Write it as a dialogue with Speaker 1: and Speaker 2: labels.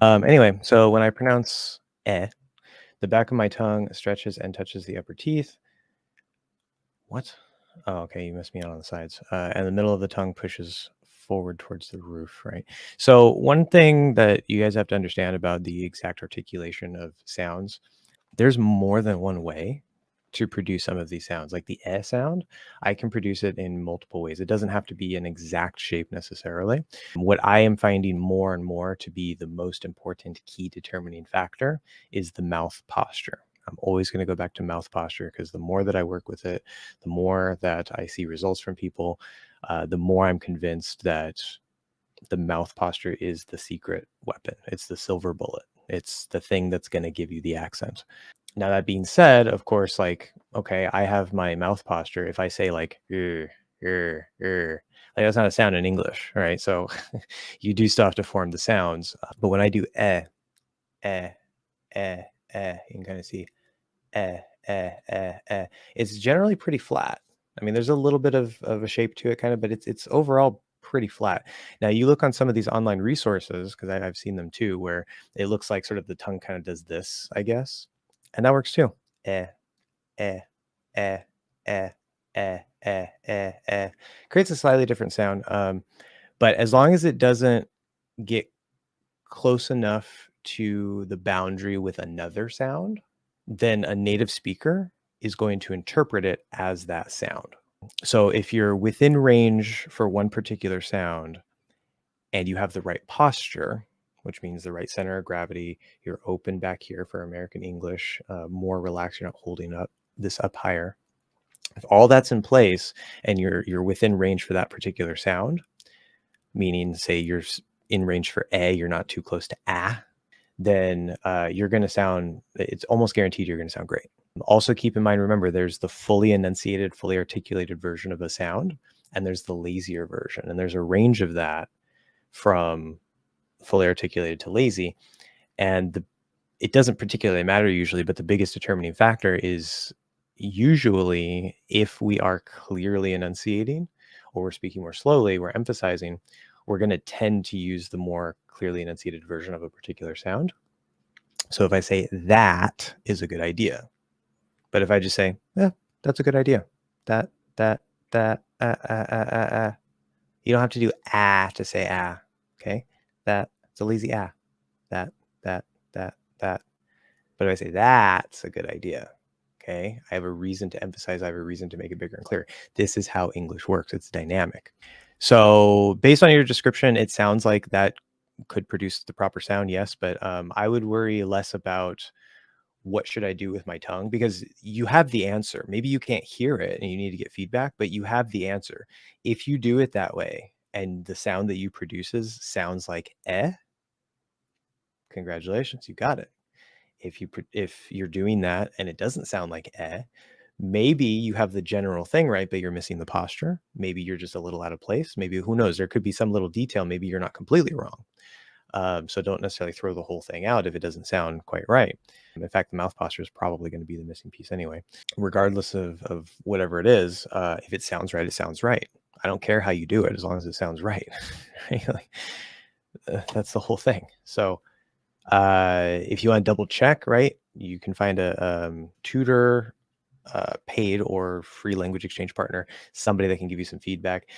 Speaker 1: Anyway, so when I pronounce eh, the back of my tongue stretches and touches the upper teeth. What? Oh, okay, you missed me out on the sides. And the middle of the tongue pushes forward towards the roof, right? So one thing that you guys have to understand about the exact articulation of sounds, there's more than one way to produce some of these sounds. Like the eh sound, I can produce it in multiple ways. It doesn't have to be an exact shape necessarily. What I am finding more and more to be the most important key determining factor is the mouth posture. I'm always going to go back to mouth posture because the more that I work with it, the more that I see results from people, the more I'm convinced that the mouth posture is the secret weapon. It's the silver bullet. It's the thing that's going to give you the accent. Now, that being said, of course, like, okay, I have my mouth posture. If I say like, like that's not a sound in English, right? So you do still have to form the sounds. But when I do eh, eh, you can kind of see it's generally pretty flat. I mean, there's a little bit of a shape to it kind of, but it's overall pretty flat. Now you look on some of these online resources, because I've seen them too, where it looks like sort of the tongue kind of does this, I guess. And that works too. Eh, eh, eh, eh, creates a slightly different sound. But as long as it doesn't get close enough to the boundary with another sound, then a native speaker is going to interpret it as that sound. So if you're within range for one particular sound and you have the right posture, which means the right center of gravity, you're open back here for American English, more relaxed, you're not holding up this up higher. If all that's in place and you're within range for that particular sound, meaning say you're in range for a, you're not too close to ah, then you're going to sound, it's almost guaranteed you're going to sound great. Also keep in mind, remember, there's the fully enunciated, fully articulated version of a sound, and there's the lazier version. And there's a range of that from fully articulated to lazy. And it doesn't particularly matter usually, but the biggest determining factor is usually if we are clearly enunciating or we're speaking more slowly, we're emphasizing, we're going to tend to use the more clearly enunciated version of a particular sound. So if I say that is a good idea, but if I just say, yeah, that's a good idea, that, you don't have to do ah to say ah, okay? It's a lazy ah, that. But if I say that's a good idea, okay, I have a reason to emphasize, I have a reason to make it bigger and clearer. This is how English works. It's dynamic. So based on your description, it sounds like that could produce the proper sound, yes, but I would worry less about what should I do with my tongue, because you have the answer. Maybe you can't hear it and you need to get feedback, but you have the answer. If you do it that way and the sound that you produces sounds like eh, congratulations, you got it. If you're doing that and it doesn't sound like eh, maybe you have the general thing right, but you're missing the posture. Maybe you're just a little out of place. Maybe, who knows, there could be some little detail. Maybe you're not completely wrong. So don't necessarily throw the whole thing out if it doesn't sound quite right. In fact, the mouth posture is probably going to be the missing piece anyway. Regardless of whatever it is, if it sounds right, it sounds right. I don't care how you do it as long as it sounds right. Like, that's the whole thing. So if you want to double check, right, you can find a tutor, paid or free language exchange partner, somebody that can give you some feedback.